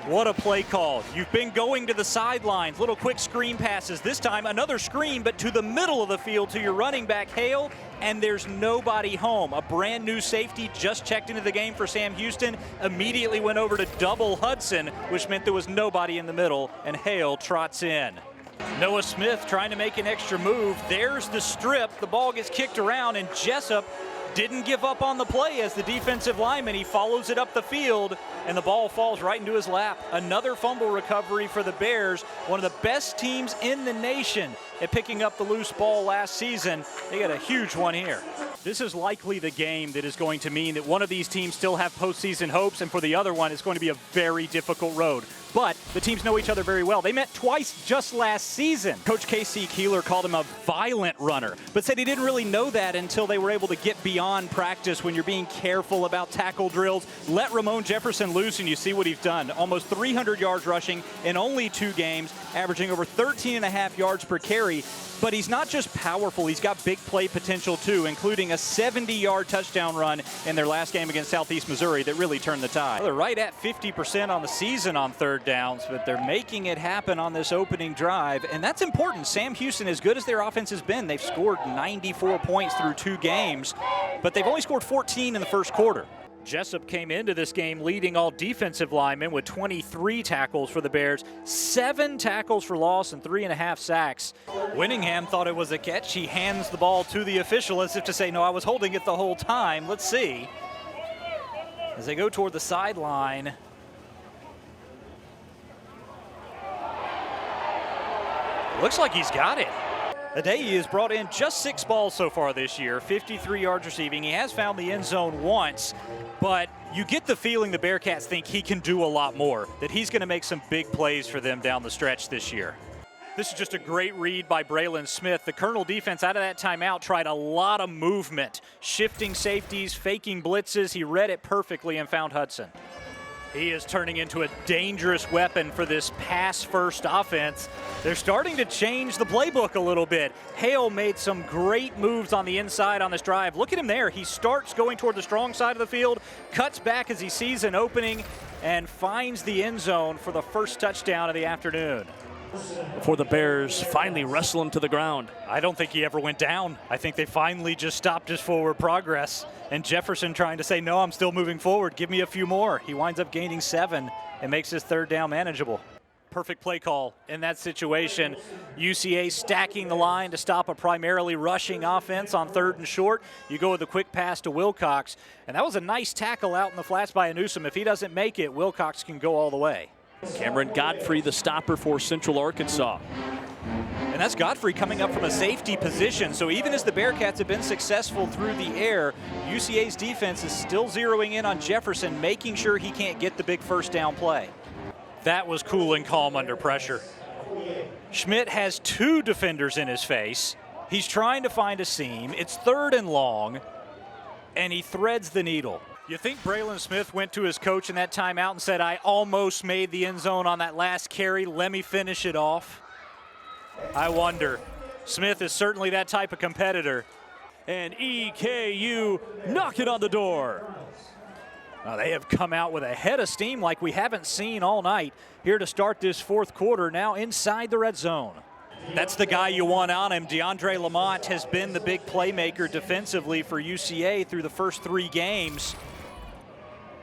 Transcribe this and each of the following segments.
What a play call. You've been going to the sidelines, little quick screen passes. This time another screen, but to the middle of the field to your running back, Hale, and there's nobody home. A brand new safety just checked into the game for Sam Houston, immediately went over to double Hudson, which meant there was nobody in the middle, and Hale trots in. Noah Smith trying to make an extra move. There's the strip. The ball gets kicked around, and Jessup didn't give up on the play as the defensive lineman. He follows it up the field, and the ball falls right into his lap. Another fumble recovery for the Bears, one of the best teams in the nation at picking up the loose ball last season. They got a huge one here. This is likely the game that is going to mean that one of these teams still have postseason hopes, and for the other one, it's going to be a very difficult road. But the teams know each other very well. They met twice just last season. Coach K.C. Keeler called him a violent runner, but said he didn't really know that until they were able to get beyond practice when you're being careful about tackle drills. Let Ramon Jefferson loose and you see what he's done. Almost 300 yards rushing in only 2 games, averaging over 13.5 yards per carry. But he's not just powerful, he's got big play potential too, including a 70-yard touchdown run in their last game against Southeast Missouri that really turned the tide. Well, they're right at 50% on the season on third downs, but they're making it happen on this opening drive, and that's important. Sam Houston, as good as their offense has been, they've scored 94 points through 2 games, but they've only scored 14 in the first quarter. Jessup came into this game leading all defensive linemen with 23 tackles for the Bears, 7 tackles for loss and 3.5 sacks. Winningham thought it was a catch. He hands the ball to the official as if to say, no, I was holding it the whole time. Let's see. As they go toward the sideline. Looks like he's got it. Adeye has brought in just 6 balls so far this year, 53 yards receiving. He has found the end zone once, but you get the feeling the Bearcats think he can do a lot more, that he's going to make some big plays for them down the stretch this year. This is just a great read by Braylon Smith. The Colonel defense out of that timeout tried a lot of movement, shifting safeties, faking blitzes. He read it perfectly and found Hudson. He is turning into a dangerous weapon for this pass-first offense. They're starting to change the playbook a little bit. Hale made some great moves on the inside on this drive. Look at him there. He starts going toward the strong side of the field, cuts back as he sees an opening, and finds the end zone for the first touchdown of the afternoon. Before the Bears finally wrestle him to the ground. I don't think he ever went down. I think they finally just stopped his forward progress. And Jefferson trying to say, no, I'm still moving forward. Give me a few more. He winds up gaining 7 and makes his third down manageable. Perfect play call in that situation. UCA stacking the line to stop a primarily rushing offense on 3rd and short. You go with a quick pass to Wilcox. And that was a nice tackle out in the flats by Newsom. If he doesn't make it, Wilcox can go all the way. Cameron Godfrey, the stopper for Central Arkansas. And that's Godfrey coming up from a safety position. So even as the Bearcats have been successful through the air, UCA's defense is still zeroing in on Jefferson, making sure he can't get the big first down play. That was cool and calm under pressure. Schmidt has 2 defenders in his face. He's trying to find a seam. It's 3rd and long, and he threads the needle. You think Braylon Smith went to his coach in that timeout and said, I almost made the end zone on that last carry. Let me finish it off? I wonder. Smith is certainly that type of competitor. And EKU knocking on the door. They have come out with a head of steam like we haven't seen all night here to start this 4th quarter, now inside the red zone. That's the guy you want on him. DeAndre Lamont has been the big playmaker defensively for UCA through the first 3 games,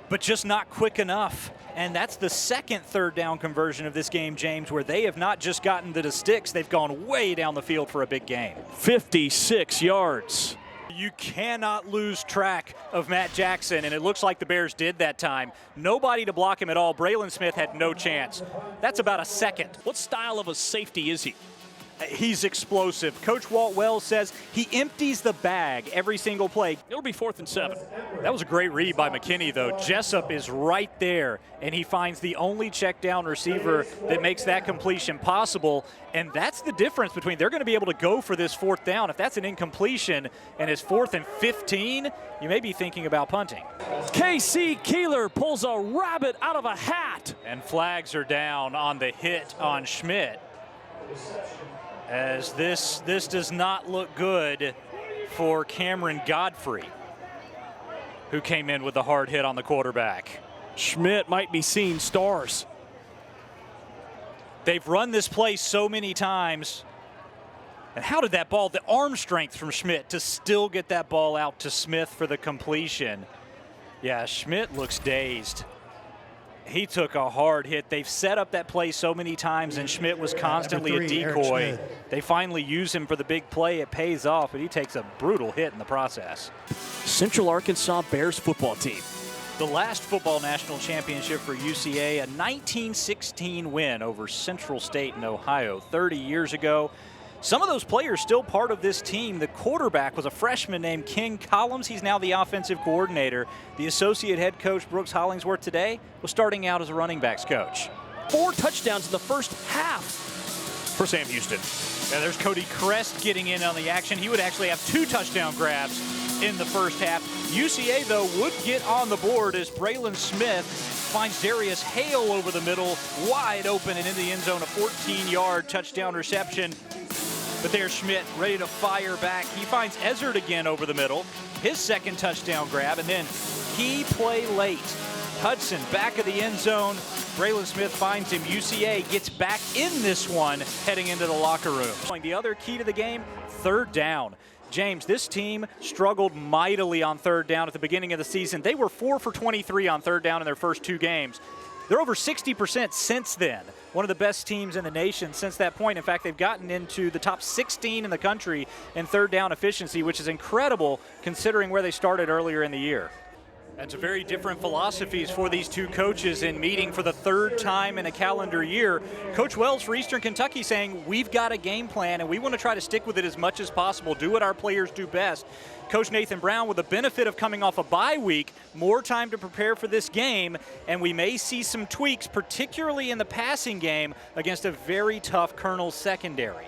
but just not quick enough. And that's the 2nd third down conversion of this game, James, where they have not just gotten to the sticks, they've gone way down the field for a big game. 56 yards. You cannot lose track of Matt Jackson, and it looks like the Bears did that time. Nobody to block him at all. Braylon Smith had no chance. That's about a second. What style of a safety is he? He's explosive. Coach Walt Wells says he empties the bag every single play. It'll be 4th and 7. That was a great read by McKinney, though. Jessup is right there, and he finds the only check down receiver that makes that completion possible. And that's the difference between they're going to be able to go for this 4th down. If that's an incompletion and it's 4th and 15, you may be thinking about punting. K.C. Keeler pulls a rabbit out of a hat. And flags are down on the hit on Schmidt, as this does not look good for Cameron Godfrey, who came in with a hard hit on the quarterback. Schmidt might be seeing stars. They've run this play so many times. And how did that ball, the arm strength from Schmidt to still get that ball out to Smith for the completion. Yeah, Schmidt looks dazed. He took a hard hit. They've set up that play so many times, and Schmidt was constantly a decoy. They finally use him for the big play. It pays off, but he takes a brutal hit in the process. Central Arkansas Bears football team. The last football national championship for UCA, a 1916 win over Central State in Ohio 30 years ago. Some of those players still part of this team. The quarterback was a freshman named King Collins. He's now the offensive coordinator. The associate head coach, Brooks Hollingsworth, today was starting out as a running backs coach. 4 touchdowns in the first half for Sam Houston. Yeah, there's Cody Crest getting in on the action. He would actually have 2 touchdown grabs in the first half. UCA, though, would get on the board as Braylon Smith finds Darius Hale over the middle, wide open and in the end zone, a 14-yard touchdown reception. But there's Schmidt ready to fire back. He finds Ezzard again over the middle, his second touchdown grab, and then key play late. Hudson back of the end zone. Braylon Smith finds him. UCA gets back in this one heading into the locker room. The other key to the game, third down. James, this team struggled mightily on third down at the beginning of the season. They were 4 for 23 on third down in their first 2 games. They're over 60% since then. One of the best teams in the nation since that point. In fact, they've gotten into the top 16 in the country in third down efficiency, which is incredible considering where they started earlier in the year. That's a very different philosophies for these two coaches in meeting for the 3rd time in a calendar year. Coach Wells for Eastern Kentucky saying, we've got a game plan and we want to try to stick with it as much as possible, do what our players do best. Coach Nathan Brown, with the benefit of coming off a bye week, more time to prepare for this game, and we may see some tweaks, particularly in the passing game against a very tough Colonel's secondary.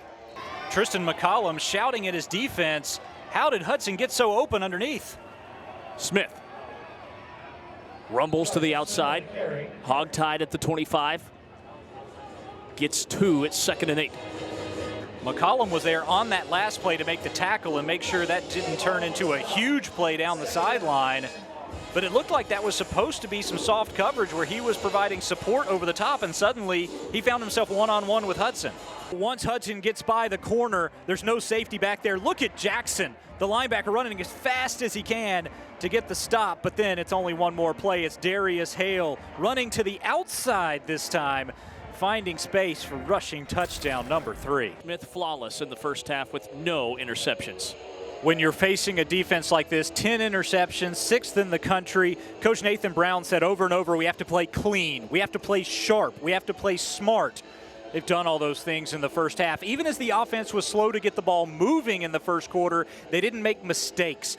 Tristan McCollum shouting at his defense, how did Hudson get so open underneath? Smith rumbles to the outside, hog-tied at the 25. Gets 2 at 2nd and 8. McCollum was there on that last play to make the tackle and make sure that didn't turn into a huge play down the sideline. But it looked like that was supposed to be some soft coverage where he was providing support over the top, and suddenly he found himself one-on-one with Hudson. Once Hudson gets by the corner, there's no safety back there. Look at Jackson, the linebacker, running as fast as he can to get the stop, but then it's only one more play. It's Darius Hale running to the outside this time, finding space for rushing touchdown number 3. Smith flawless in the first half with no interceptions. When you're facing a defense like this, 10 interceptions, 6th in the country. Coach Nathan Brown said over and over, we have to play clean, we have to play sharp, we have to play smart. They've done all those things in the first half. Even as the offense was slow to get the ball moving in the first quarter, they didn't make mistakes.